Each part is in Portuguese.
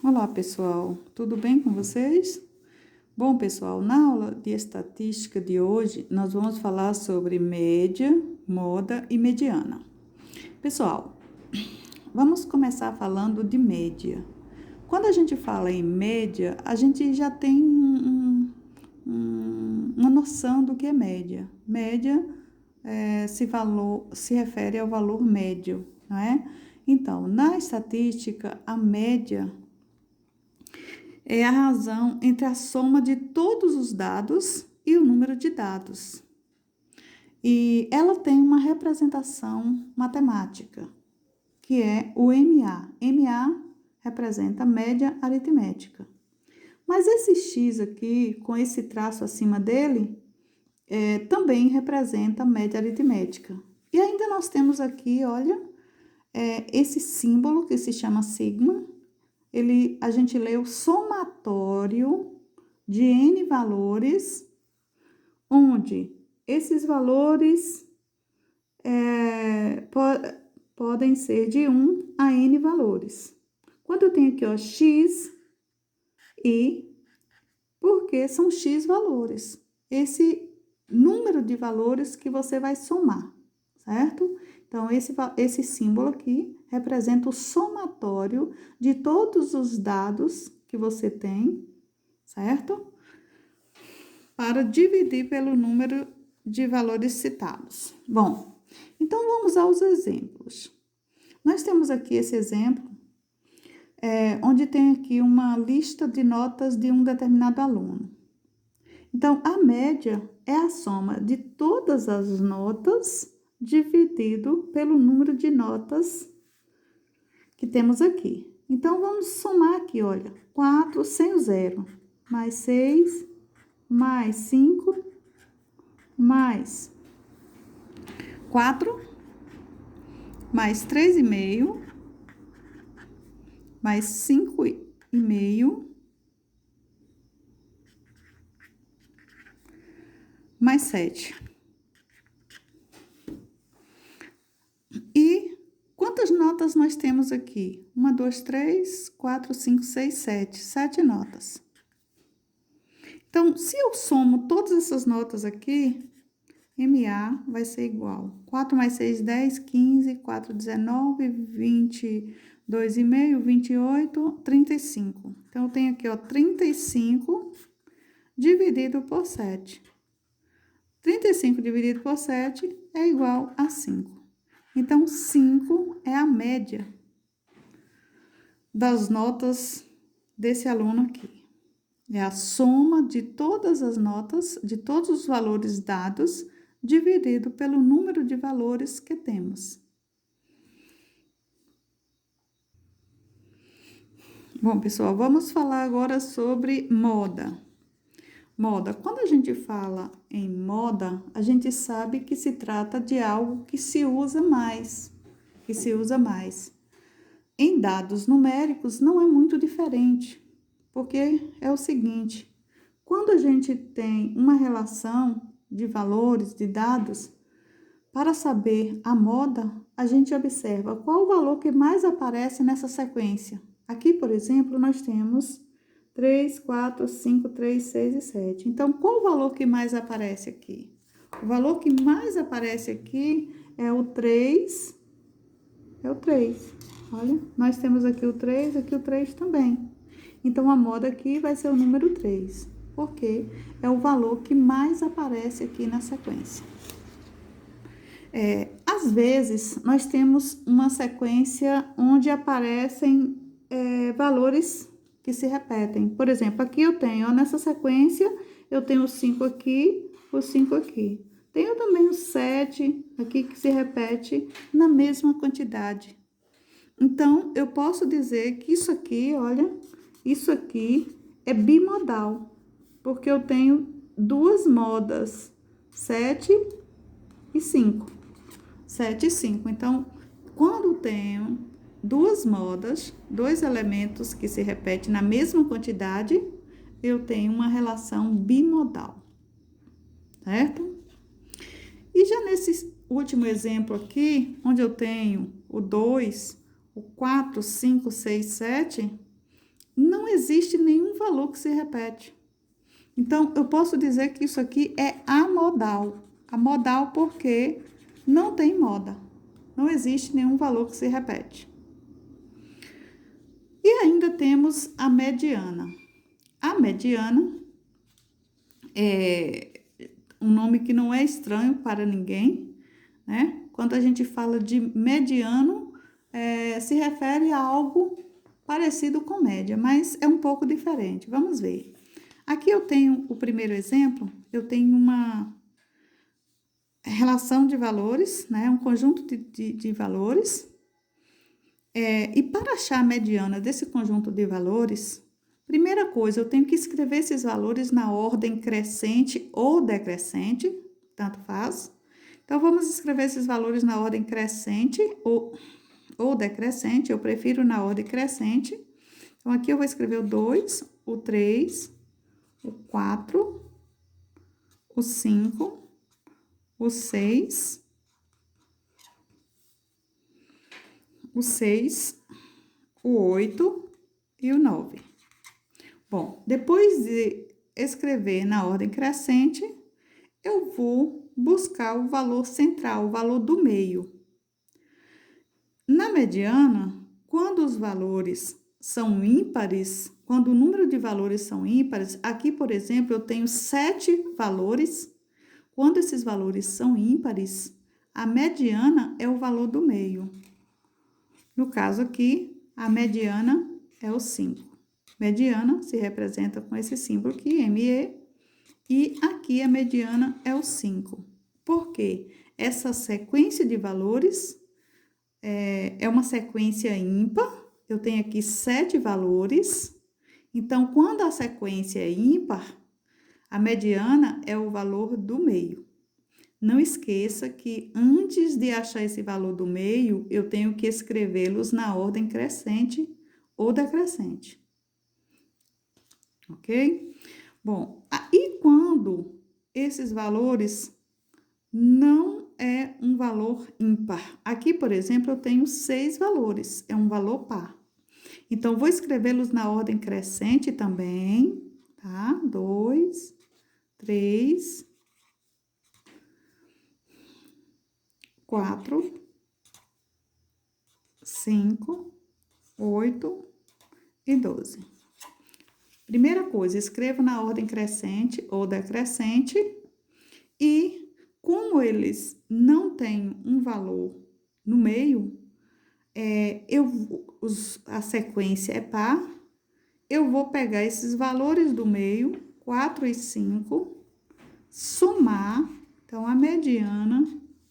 Olá, pessoal, tudo bem com vocês? Bom, pessoal, na aula de estatística de hoje, nós vamos falar sobre média, moda e mediana. Pessoal, vamos começar falando de média. Quando a gente fala em média, a gente já tem uma noção do que é média. Média se refere ao valor médio, não é? Então, na estatística, a média é a razão entre a soma de todos os dados e o número de dados. E ela tem uma representação matemática, que é o MA. MA representa média aritmética. Mas esse X aqui, com esse traço acima dele, também representa média aritmética. E ainda nós temos aqui, olha, esse símbolo que se chama sigma. A gente lê o somatório de N valores, onde esses valores podem ser de 1 a N valores. Quando eu tenho aqui, ó, X, I, porque são X valores. Esse número de valores que você vai somar, certo? Então, esse símbolo aqui representa o somatório de todos os dados que você tem, certo? Para dividir pelo número de valores citados. Bom, então vamos aos exemplos. Nós temos aqui esse exemplo, onde tem aqui uma lista de notas de um determinado aluno. Então, a média é a soma de todas as notas dividido pelo número de notas que temos aqui. Então, vamos somar aqui, olha, 4 sem o zero, mais 6, mais 5, mais 4, mais 3,5, mais 5,5, mais 7. E quantas notas nós temos aqui? 1, 2, 3, 4, 5, 6, 7. 7 notas. Então, se eu somo todas essas notas aqui, MA vai ser igual. 4 mais 6, 10, 15, 4, 19, 22,5, 28, 35. Então, eu tenho aqui, ó, 35 dividido por 7. 35 dividido por 7 é igual a 5. Então, 5 é a média das notas desse aluno aqui. É a soma de todas as notas, de todos os valores dados, dividido pelo número de valores que temos. Bom, pessoal, vamos falar agora sobre moda. Moda. Quando a gente fala em moda, a gente sabe que se trata de algo que se usa mais, Em dados numéricos não é muito diferente, porque é o seguinte, quando a gente tem uma relação de valores, de dados, para saber a moda, a gente observa qual o valor que mais aparece nessa sequência. Aqui, por exemplo, nós temos 3, 4, 5, 3, 6 e 7. Então, qual o valor que mais aparece aqui? O valor que mais aparece aqui é o 3. Olha, nós temos aqui o 3, aqui o 3 também. Então, a moda aqui vai ser o número 3, porque é o valor que mais aparece aqui na sequência. Às vezes, nós temos uma sequência onde aparecem valores que se repetem. Por exemplo, aqui eu tenho, ó, nessa sequência, eu tenho o 5 aqui, o 5 aqui. Tenho também o 7 aqui que se repete na mesma quantidade. Então, eu posso dizer que isso aqui, olha, isso aqui é bimodal, porque eu tenho duas modas, 7 e 5. 7 e 5. Então, quando tenho duas modas, dois elementos que se repetem na mesma quantidade, eu tenho uma relação bimodal, certo? E já nesse último exemplo aqui, onde eu tenho o 2, o 4, 5, 6, 7, não existe nenhum valor que se repete. Então, eu posso dizer que isso aqui é amodal. Amodal porque não tem moda. Não existe nenhum valor que se repete. E ainda temos a mediana. A mediana é um nome que não é estranho para ninguém, né? Quando a gente fala de mediano, se refere a algo parecido com média, mas é um pouco diferente. Vamos ver. Aqui eu tenho o primeiro exemplo, eu tenho uma relação de valores, né? Um conjunto de valores. E para achar a mediana desse conjunto de valores, primeira coisa, eu tenho que escrever esses valores na ordem crescente ou decrescente, tanto faz. Então, vamos escrever esses valores na ordem crescente ou decrescente, eu prefiro na ordem crescente. Então, aqui eu vou escrever o 2, o 3, o 4, o 5, o 6, o 8 e o 9. Bom, depois de escrever na ordem crescente, eu vou buscar o valor central, o valor do meio. Na mediana, quando os valores são ímpares, quando o número de valores são ímpares, aqui, por exemplo, eu tenho 7 valores. Quando esses valores são ímpares, a mediana é o valor do meio. No caso aqui, a mediana é o 5. Mediana se representa com esse símbolo aqui, ME, e aqui a mediana é o 5. Por quê? Essa sequência de valores é uma sequência ímpar. Eu tenho aqui 7 valores. Então, quando a sequência é ímpar, a mediana é o valor do meio. Não esqueça que antes de achar esse valor do meio, eu tenho que escrevê-los na ordem crescente ou decrescente. Ok? Bom, e quando esses valores não é um valor ímpar? Aqui, por exemplo, eu tenho 6 valores, é um valor par. Então, vou escrevê-los na ordem crescente também, tá? 2, 3, 4, 5, 8 e 12. Primeira coisa, escrevo na ordem crescente ou decrescente e, como eles não têm um valor no meio, a sequência é par, eu vou pegar esses valores do meio, 4 e 5, somar, então a mediana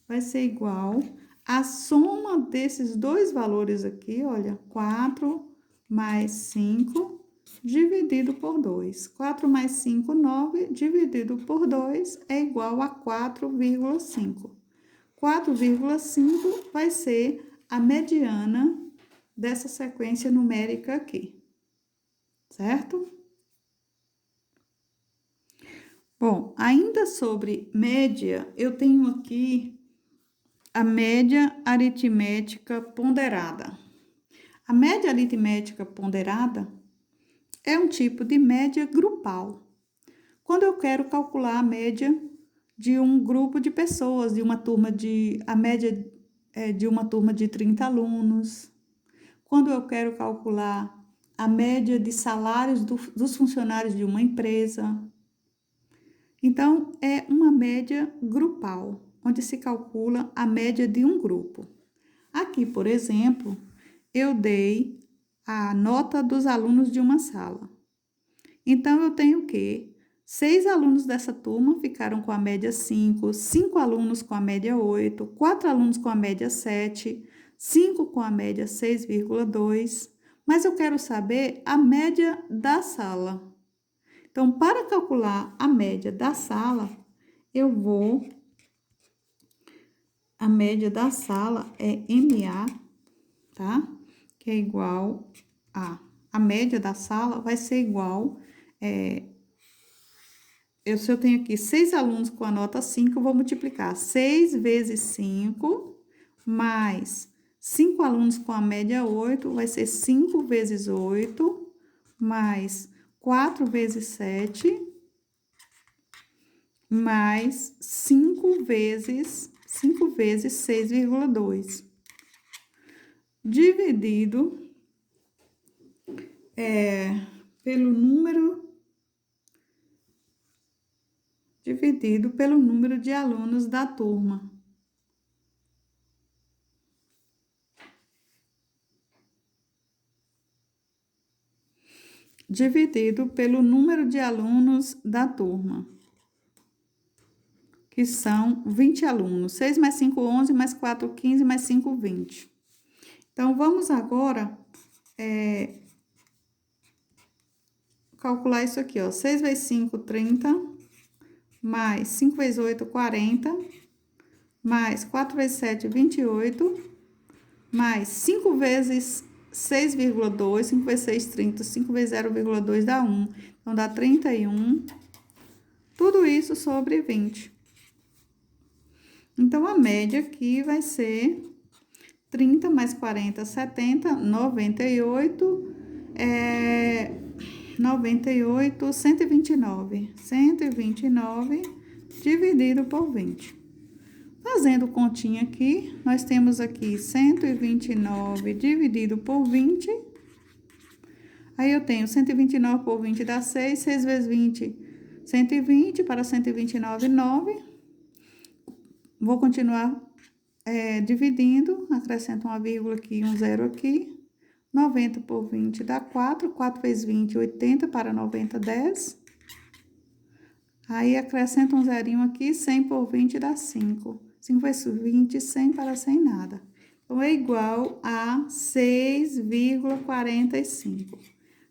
vai ser igual à soma desses dois valores aqui, olha, 4 mais 5 dividido por 2. 4 mais 5, 9, dividido por 2 é igual a 4,5. 4,5 vai ser a mediana dessa sequência numérica aqui, certo? Bom, ainda sobre média, eu tenho aqui a média aritmética ponderada. A média aritmética ponderada é um tipo de média grupal. Quando eu quero calcular a média de um grupo de pessoas, a média de uma turma de 30 alunos. Quando eu quero calcular a média de salários dos funcionários de uma empresa. Então, é uma média grupal, onde se calcula a média de um grupo. Aqui, por exemplo, eu dei a nota dos alunos de uma sala. Então, eu tenho que 6 alunos dessa turma ficaram com a média 5, 5 alunos com a média 8, 4 alunos com a média 7, 5 com a média 6,2, mas eu quero saber a média da sala. Então, para calcular a média da sala, a média da sala é MA, tá? Que é igual a média da sala vai ser igual, se eu tenho aqui 6 alunos com a nota 5, eu vou multiplicar 6 vezes 5, mais 5 alunos com a média 8, vai ser 5 vezes 8, mais 4 vezes 7, mais 5 vezes 6,2. Dividido pelo número de alunos da turma. Dividido pelo número de alunos da turma, que são 20 alunos. 6 mais 5, 11, mais 4, 15, mais 5, 20. Então, vamos agora calcular isso aqui, ó. 6 vezes 5, 30, mais 5 vezes 8, 40, mais 4 vezes 7, 28, mais 5 vezes 6,2, 5 vezes 6, 30, 5 vezes 0,2 dá 1. Então, dá 31. Tudo isso sobre 20. Então, a média aqui vai ser 30 mais 40, 70, 98, 129. 129 dividido por 20. Fazendo continha aqui, nós temos aqui 129 dividido por 20. Aí, eu tenho 129 por 20 dá 6. 6 vezes 20, 120. Para 129, 9. Vou continuar dividindo. Acrescento uma vírgula aqui e um zero aqui. 90 por 20 dá 4. 4 vezes 20, 80. Para 90, 10. Aí, acrescento um zerinho aqui. 100 por 20 dá 5. 5 vezes 20, 100 para 100, nada. Então, é igual a 6,45.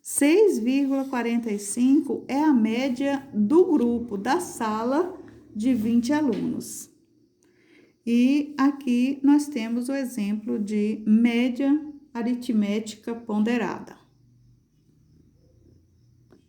6,45 é a média do grupo, da sala de 20 alunos. E aqui nós temos o exemplo de média aritmética ponderada.